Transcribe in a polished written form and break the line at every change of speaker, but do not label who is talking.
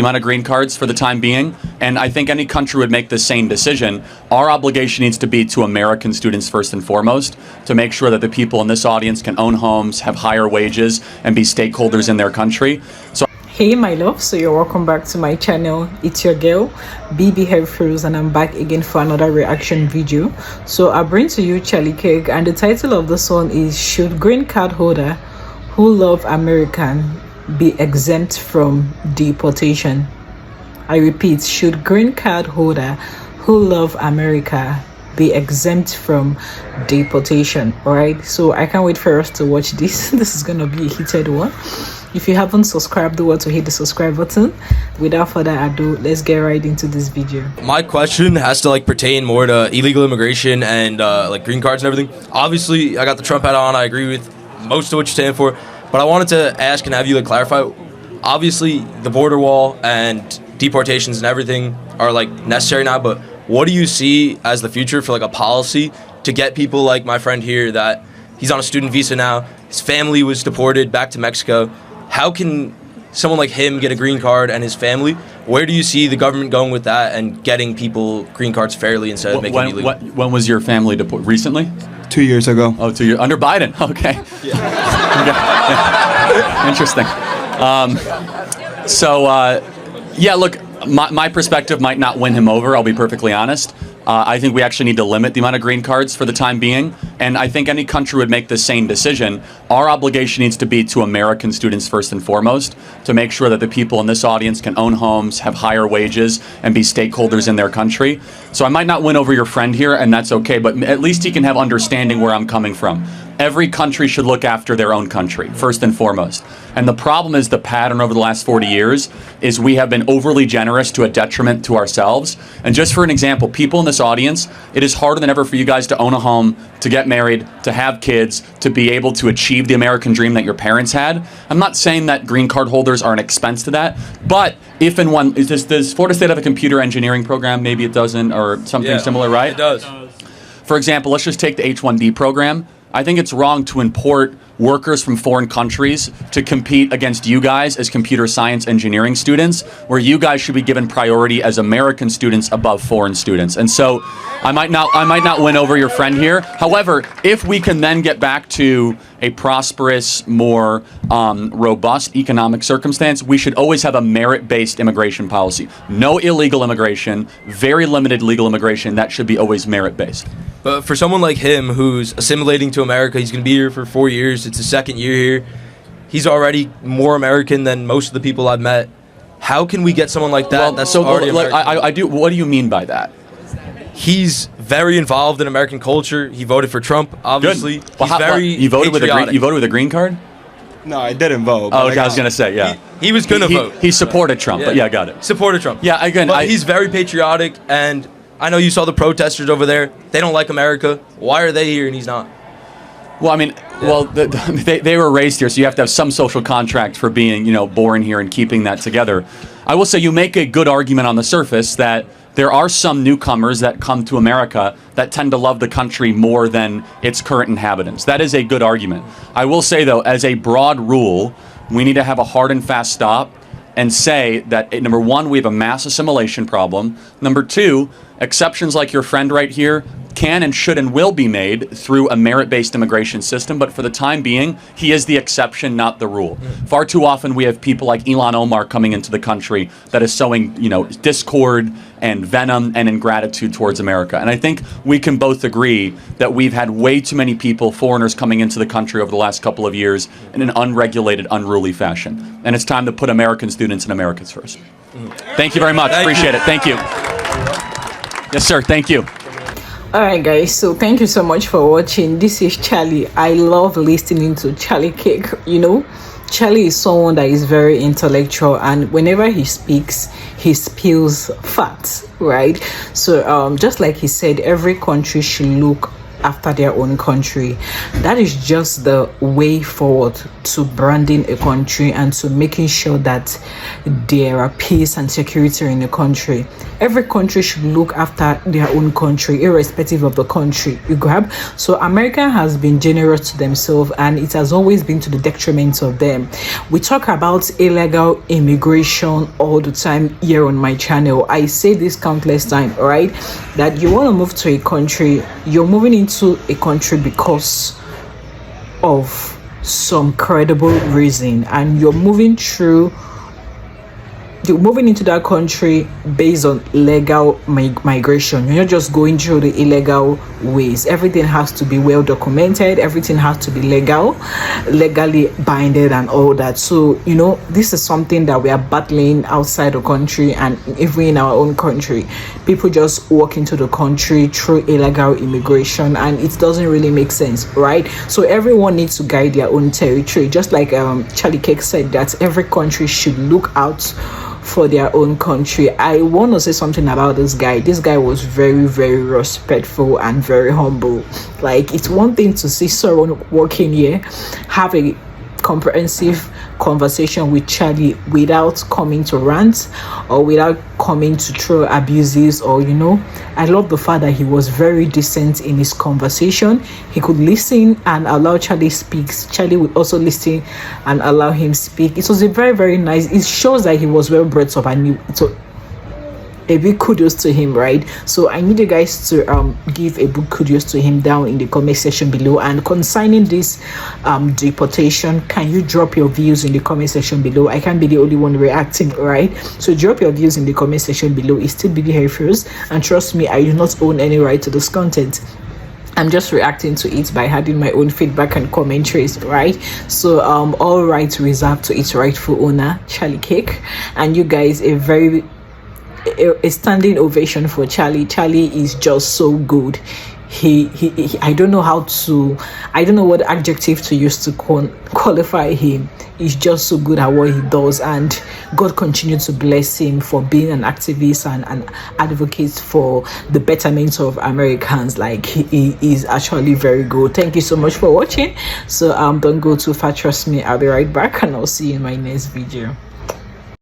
amount of green cards for the time being, and I think any country would make the same decision. Our obligation needs to be to American students first and foremost, to make sure that the people in this audience can own homes, have higher wages, and be stakeholders in their country. So
hey my love, so you're welcome back to my channel. It's your girl BB Health, and I'm back again for another reaction video. So I bring to you Charlie Kirk, and the title of this one is "Should Green Card Holder Who Love American Be Exempt from Deportation?" I repeat, should green card holder who love America be exempt from deportation? All right, so I can't wait for us to watch this. This is gonna be a heated one. If you haven't subscribed, do want to hit the subscribe button. Without further ado, let's get right into this video.
My question has to pertain more to illegal immigration and green cards and everything. Obviously, I got the Trump hat on. I agree with most of what you stand for, but I wanted to ask and have you clarify. Obviously, the border wall and deportations and everything are necessary now, but what do you see as the future for a policy to get people like my friend here, that he's on a student visa now, his family was deported back to Mexico? How can someone like him get a green card and his family? Where do you see the government going with that and getting people green cards fairly instead of making it illegal?
When was your family deported? Recently?
2 years ago.
Oh, 2 years under Biden. Okay. Yeah. Interesting. Yeah, look, my perspective might not win him over, I'll be perfectly honest. I think we actually need to limit the amount of green cards for the time being, and I think any country would make the same decision. Our obligation needs to be to American students first and foremost, to make sure that the people in this audience can own homes, have higher wages, and be stakeholders in their country. So I might not win over your friend here, and that's okay, but at least he can have understanding where I'm coming from. Every country should look after their own country, first and foremost. And the problem is, the pattern over the last 40 years is we have been overly generous to a detriment to ourselves. And just for an example, people in this audience, it is harder than ever for you guys to own a home, to get married, to have kids, to be able to achieve the American dream that your parents had. I'm not saying that green card holders are an expense to that, but if and when, does Florida State have a computer engineering program? Maybe it doesn't, or something similar, right?
It does.
For example, let's just take the H-1B program. I think it's wrong to import workers from foreign countries to compete against you guys as computer science engineering students, where you guys should be given priority as American students above foreign students. And so I might not win over your friend here. However, if we can then get back to a prosperous, more robust economic circumstance, we should always have a merit-based immigration policy. No illegal immigration, very limited legal immigration. That should be always merit-based.
But for someone like him who's assimilating to America, he's going to be here for 4 years. It's his second year here. He's already more American than most of the people I've met. How can we get someone like that that's already American?
I do. What do you mean by that?
He's very involved in American culture. He voted for Trump, obviously.
Good. Well, you voted
patriotic.
You voted with a green card?
No, I didn't vote.
Oh, okay, I was gonna say, yeah.
He was gonna vote.
He supported Trump, but yeah, got it.
Supported Trump.
Yeah, again,
but he's very patriotic, and I know you saw the protesters over there. They don't like America. Why are they here and he's not?
Well, I mean, they were raised here, so you have to have some social contract for being, born here and keeping that together. I will say you make a good argument on the surface that there are some newcomers that come to America that tend to love the country more than its current inhabitants. That is a good argument. I will say, though, as a broad rule, we need to have a hard and fast stop and say that, number one, we have a mass assimilation problem. Number two, exceptions like your friend right here can and should and will be made through a merit-based immigration system, but for the time being, he is the exception, not the rule. Far too often we have people like Ilhan Omar coming into the country that is sowing, discord and venom and ingratitude towards America. And I think we can both agree that we've had way too many people, foreigners, coming into the country over the last couple of years in an unregulated, unruly fashion. And it's time to put American students and Americans first. Thank you very much. Appreciate it. Thank you. Yes, sir. Thank you.
Alright guys, so thank you so much for watching. This is Charlie. I love listening to Charlie Kirk. Charlie is someone that is very intellectual, and whenever he speaks, he spills facts, right? So just like he said, every country should look after their own country. That is just the way forward to branding a country and to making sure that there are peace and security in the country. Every country should look after their own country, irrespective of the country you grab. So America has been generous to themselves, and it has always been to the detriment of them. We talk about illegal immigration all the time here on my channel. I say this countless times, all right, that you want to move to a country, you're moving into a country because of some credible reason, and you're moving into that country based on legal migration. You're not just going through the illegal ways. Everything has to be well documented, everything has to be legally binded and all that. So this is something that we are battling outside the country, and even in our own country, people just walk into the country through illegal immigration, and it doesn't really make sense, right? So everyone needs to guide their own territory, just like Charlie Kirk said, that every country should look out for their own country. I want to say something about this guy. This guy was very, very respectful and very humble. Like, it's one thing to see someone walking here, have a comprehensive conversation with Charlie without coming to rant or without coming to throw abuses, or I love the fact that he was very decent in his conversation. He could listen and allow Charlie speaks. Charlie would also listen and allow him speak. It was a very, very nice. It shows that he was well brought up, and so a big kudos to him, right? So I need you guys to give a big kudos to him down in the comment section below. And concerning this deportation, can you drop your views in the comment section below? I can't be the only one reacting, right? So drop your views in the comment section below. It's still BB Hair Frills, and trust me, I do not own any right to this content. I'm just reacting to it by adding my own feedback and commentaries, right? So all rights reserved to its rightful owner, Charlie Kirk. And you guys, a standing ovation for Charlie. Charlie is just so good. He I don't know what adjective to use to qualify him. He's just so good at what he does, and God continue to bless him for being an activist and an advocate for the betterment of Americans. Like, he is actually very good. Thank you so much for watching. So don't go too far, trust me. I'll be right back, and I'll see you in my next video.